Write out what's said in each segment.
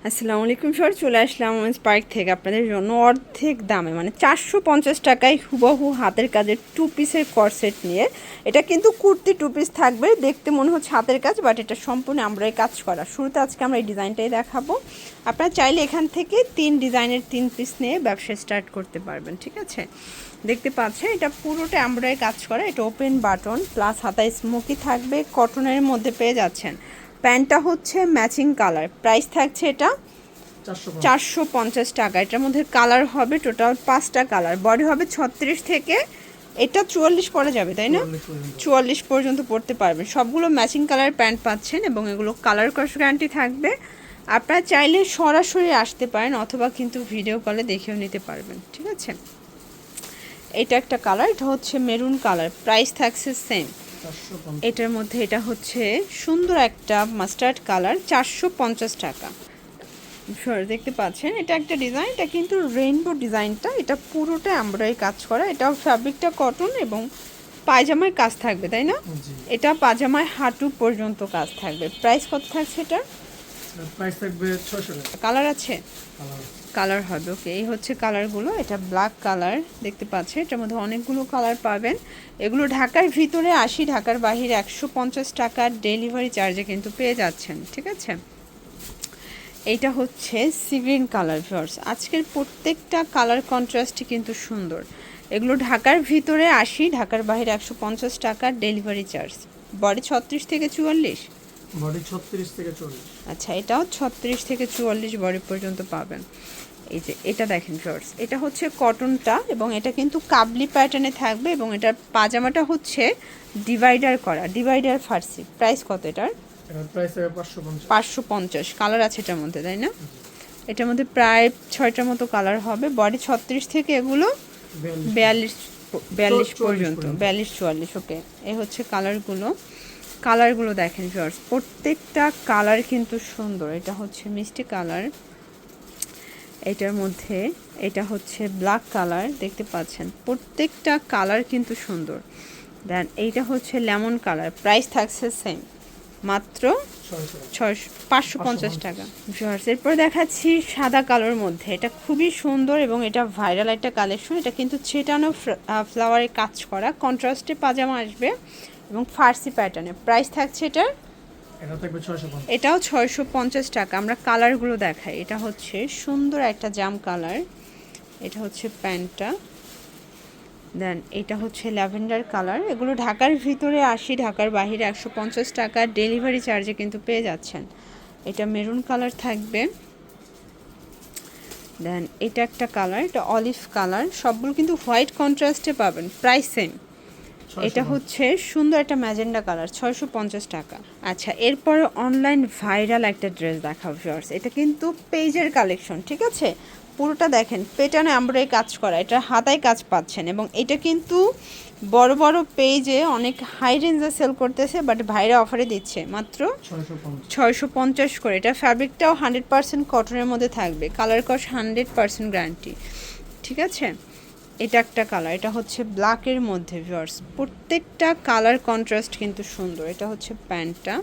আসসালামু আলাইকুম স্যার, চলে আসলাম ওমেন্স পার্ক থেকে আপনাদের জন্য অর্ধেক দামে মানে 450 টাকায় হুবহু হাতের কাজের টু পিসের কর্সেট নিয়ে। এটা কিন্তু কুর্তি টু পিস থাকবে, দেখতে মনে হচ্ছে হাতের কাজ, বাট এটা সম্পূর্ণ আমরাই কাজ করা। শুরুতে আজকে আমরা এই ডিজাইনটাই দেখাবো। আপনারা চাইলে এখান থেকে 3 ডিজাইনের 3 পিস নিয়ে ব্যবসা স্টার্ট করতে পারবেন। ঠিক আছে, দেখতে পাচ্ছেন এটা পুরোটা আমরাই কাজ করা। এটা ওপেন বাটন প্লাস হাতায় স্মোকি থাকবে, কটনের মধ্যে পেয়ে যাচ্ছেন। প্যান্টটা হচ্ছে ম্যাচিং কালার, প্রাইস থাকছে এটা 450 টাকা। এটার মধ্যে কালার হবে টোটাল 5টা কালার, বডি হবে 36 থেকে এটা 44 পরে যাবে, তাই না? 44 পর্যন্ত পড়তে পারবেন। সবগুলো ম্যাচিং কালার প্যান্ট পাচ্ছেন এবং এগুলো কালার ক্রস গ্যারান্টি থাকবে। আপনারা চাইলে সরাসরি আসতে পারেন অথবা কিন্তু ভিডিও কলে দেখেও নিতে পারবেন। ঠিক আছে, এটা একটা কালার, এটা হচ্ছে মেরুন কালার, প্রাইস থাকছে সেম। এটার মধ্যে এটা হচ্ছে সুন্দর একটা মাস্টার্ড কালার, 450 টাকা। দেখতে পাচ্ছেন এটা একটা ডিজাইন, এটা কিন্তু রেইনবো ডিজাইনটা, এটা পুরোটা এমব্রয়ডারি কাজ করা। এটা ফ্যাব্রিকটা কটন এবং পায়জামায় কাজ থাকবে, তাই না? এটা পায়জামায় হাঁটু পর্যন্ত কাজ থাকবে। প্রাইস কত থাকছে এটা? প্রাইস থাকবে 600 টাকা। কালার আছে? কালার হবে, ওকে। এই হচ্ছে কালারগুলো, এটা ব্ল্যাক কালার দেখতে পাচ্ছেন। এটার মধ্যে অনেকগুলো কালার পাবেন। এগুলো ঢাকার ভিতরে 80, ঢাকার বাহিরে 150 টাকার ডেলিভারি চার্জে কিন্তু পেয়ে যাচ্ছেন। ঠিক আছে, এইটা হচ্ছে সি গ্রিন কালার। ভিউয়ার্স, আজকের প্রত্যেকটা কালার কন্ট্রাস্টই কিন্তু সুন্দর। এগুলো ঢাকার ভিতরে 80, ঢাকার বাইরে 150 টাকার ডেলিভারি চার্জ। বডি 36 থেকে 44, বডি 36 থেকে 40। আচ্ছা, এটাও 36 থেকে 44 বডি পর্যন্ত পাবেন। এই যে এটা দেখেন ভিউয়ার্স, এটা হচ্ছে কটনটা এবং এটা কিন্তু কাবলি প্যাটার্নে থাকবে এবং এটার পাজামাটা হচ্ছে ডিভাইডার করা, ডিভাইডার ফার্সি। প্রাইস কত এটার? এটার প্রাইস হবে 550। 550। কালার আছে এটার মধ্যে, তাই না? এটার মধ্যে প্রায় 6টার মতো কালার হবে। বডি 36 থেকে এগুলো 42 পর্যন্ত, 42-44। ওকে, এই হচ্ছে কালারগুলো দেখেন ভিউয়ার্স, প্রত্যেকটা কালার কিন্তু সুন্দর। এটা হচ্ছে মিষ্টি কালার, এটার মধ্যে এটা হচ্ছে ব্ল্যাক কালার, দেখতে পাচ্ছেন প্রত্যেকটা কালার কিন্তু সুন্দর। দেন এইটা হচ্ছে লেমন কালার, প্রাইস থাকছে সেম, মাত্র 550 টাকা। এরপর দেখাচ্ছি সাদা কালোর মধ্যে, এটা খুবই সুন্দর এবং এটা ভাইরাল একটা কালেকশন। এটা কিন্তু ছেটানো ফ্লাওয়ারে কাজ করা, কন্ট্রাস্টে পাজামা আসবে এবং ফার্সি প্যাটার্নে। প্রাইস থাকছে এটার, এটাও 650 টাকা। আমরা কালারগুলো দেখাই। এটা হচ্ছে সুন্দর একটা জাম কালার, এটা হচ্ছে প্যান্টটা। দেন এটা হচ্ছে ল্যাভেন্ডার কালার। এগুলো ঢাকার ভিতরে 80, ঢাকার বাইরে 150 টাকা ডেলিভারি চার্জে কিন্তু পেয়ে যাচ্ছেন। এটা মেরুন কালার থাকবে। দেন এটা একটা কালার, এটা অলিভ কালার। সবগুলো কিন্তু হোয়াইট কন্ট্রাস্টে পাবেন, প্রাইস সেম। এটা হচ্ছে সুন্দর একটা ম্যাজেন্ডা কালার, 650 টাকা। আচ্ছা, এরপর অনলাইন ভাইরাল একটা ড্রেস দেখাও ভিউয়ার্স। এটা কিন্তু পেজের কালেকশন, ঠিক আছে? পুরোটা দেখেন পেটানে এমব্রয়ডারি কাজ করা, এটা হাতায় কাজ পাচ্ছেন এবং এটা কিন্তু বড় বড় পেজে অনেক হাই রেঞ্জে সেল করতেছে, বাট ভাইরা অফারে দিচ্ছে মাত্র 650 করে। এটা ফ্যাব্রিকটাও 100% কটনের মধ্যে থাকবে, কালার কস 100% গ্যারান্টি। ঠিক আছে, এটা একটা কালার, এটা হচ্ছে ব্ল্যাকের মধ্যে ভিউয়ার্স। প্রত্যেকটা কালার কন্ট্রাস্ট কিন্তু সুন্দর। এটা হচ্ছে প্যান্টটা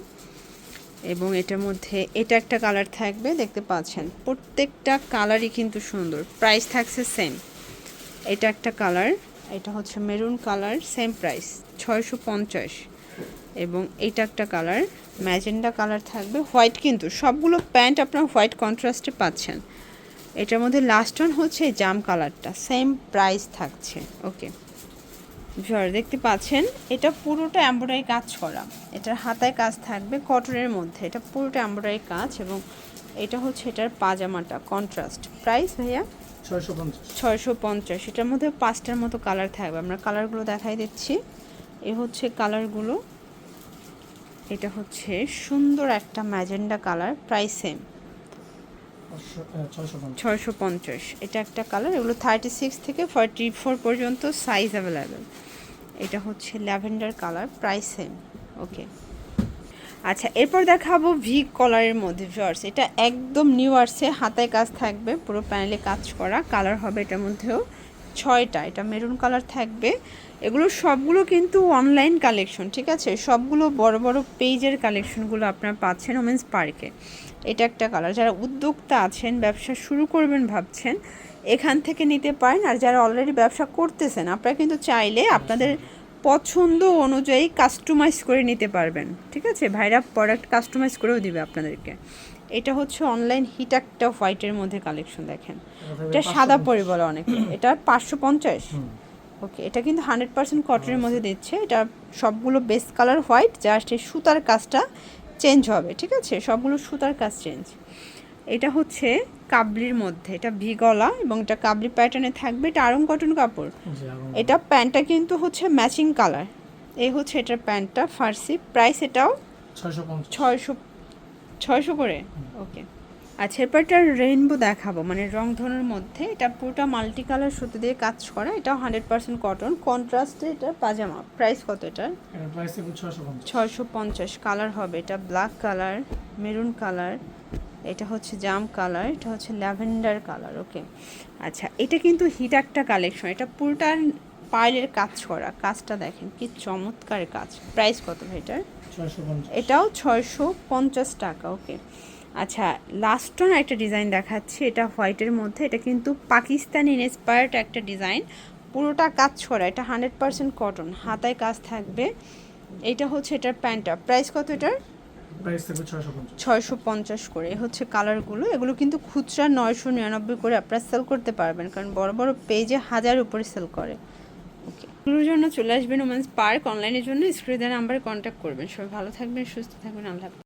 এবং এটার মধ্যে এটা একটা কালার থাকবে, দেখতে পাচ্ছেন প্রত্যেকটা কালারই কিন্তু সুন্দর। প্রাইস থাকছে সেম। এটা একটা কালার, এটা হচ্ছে মেরুন কালার, সেম প্রাইস 650। এবং এটা একটা কালার ম্যাজেন্ডা কালার থাকবে, হোয়াইট, কিন্তু সবগুলো প্যান্ট আপনার হোয়াইট কন্ট্রাস্টে পাচ্ছেন। এটার মধ্যে লাস্ট ওয়ান হচ্ছে জাম কালারটা, সেম প্রাইস থাকছে। ওকে ভিউয়ার, দেখতে পাচ্ছেন এটা পুরোটা এমব্রয়ডারি কাজ করা, এটার হাতায় কাজ থাকবে কটনের মধ্যে, এটা পুরোটা এমব্রয়ডারি কাজ এবং এটা হচ্ছে এটার পাজামাটা কন্ট্রাস্ট। প্রাইস ভাইয়া 650। এটার মধ্যে 5টার মতো কালার থাকবে, আমরা কালারগুলো দেখাই দিচ্ছি। এই হচ্ছে কালারগুলো, এটা হচ্ছে সুন্দর একটা ম্যাজেন্ডা কালার, প্রাইস সেম 650। এটা একটা কালার, এগুলো 36 থেকে 44 পর্যন্ত সাইজ অ্যাভেলেবেল। এটা হচ্ছে ল্যাভেন্ডার কালার, প্রাইস সেম। ওকে, আচ্ছা, এরপর দেখাবো ভি কলারের মধ্যে ভিউয়ার্স। এটা একদম নিউ আসছে, হাতায় কাজ থাকবে, পুরো প্যানেলে কাজ করা, কালার হবে এটার মধ্যেও 6টা। এটা মেরুন কালার থাকবে। এগুলো সবগুলো কিন্তু অনলাইন কালেকশন, ঠিক আছে? সবগুলো বড় বড় পেজের কালেকশনগুলো আপনারা পাচ্ছেন ওমেন্স পার্কে। এটা একটা কালার, যারা উদ্যোক্তা আছেন ব্যবসা শুরু করবেন ভাবছেন এখান থেকে নিতে পারেন। আর যারা অলরেডি ব্যবসা করতেছেন আপনারা কিন্তু চাইলে আপনাদের পছন্দ অনুযায়ী কাস্টমাইজ করে নিতে পারবেন, ঠিক আছে? ভাইরা প্রোডাক্ট কাস্টমাইজ করেও দিবে আপনাদেরকে। এটা হচ্ছে অনলাইন হিট একটা হোয়াইটের মধ্যে কালেকশন, দেখেন এটা সাদা পরি বলে অনেকে, এটা 550। ওকে, এটা কিন্তু 100% কটনের মধ্যে দিচ্ছে। এটা সবগুলো বেস কালার হোয়াইট, জাস্ট এই সুতার কাজটা চেঞ্জ হবে, ঠিক আছে? সবগুলো সুতার কাজ চেঞ্জ। এটা হচ্ছে কাবলির মধ্যে, এটা ভি গলা এবং এটা কাবলি প্যাটার্নে থাকবে। এটা আরং কটন কাপড়। এটা প্যান্টটা কিন্তু হচ্ছে ম্যাচিং কালার। এই হচ্ছে এটার প্যান্টটা ফার্সি। প্রাইস এটাও 600 করে। ওকে, আচ্ছা এরপর একটা রেইনবো দেখাবো, মানে রং ধরনের মধ্যে। এটা পুরোটা মাল্টি কালার সুতো দিয়ে কাজ করা। এটাও 100% কটন, কন্ট্রাস্টে এটা পাজামা। প্রাইস কত এটার? প্রাইস থাকবে 650। 650। কালার হবে এটা ব্ল্যাক কালার, মেরুন কালার, এটা হচ্ছে জাম কালার, এটা হচ্ছে ল্যাভেন্ডার কালার। ওকে, আচ্ছা এটা কিন্তু হিট একটা কালেকশন। এটা পুরোটার পায়ের কাজ করা, কাজটা দেখেন কি চমৎকার কাজ। প্রাইস কত ভাই এটার? 650। এটাও 650 টাকা। ওকে, আচ্ছা লাস্ট ওয়ান একটা ডিজাইন দেখাচ্ছি, এটা হোয়াইটের মধ্যে। এটা কিন্তু পাকিস্তানি ইন্সপায়ার্ড একটা ডিজাইন, পুরোটা কাজ করা। এটা 100% কটন, হাতায় কাজ থাকবে। এটা হচ্ছে এটার প্যান্টটা। প্রাইস কত এটার? প্রাইস থাকবে 650। 650 করে। এ হচ্ছে কালারগুলো। এগুলো কিন্তু খুচরা 999 করে আপনারা সেল করতে পারবেন, কারণ বড় বড় পেজে 1000 উপরে সেল করে। ওকে, এগুলোর জন্য চলে আসবেন ওমেন্স পার্ক। অনলাইনের জন্য স্ক্রিনে দেওয়া নাম্বারে কন্ট্যাক্ট করবেন। সবাই ভালো থাকবেন, সুস্থ থাকবেন, আল্লাহ হাফেজ।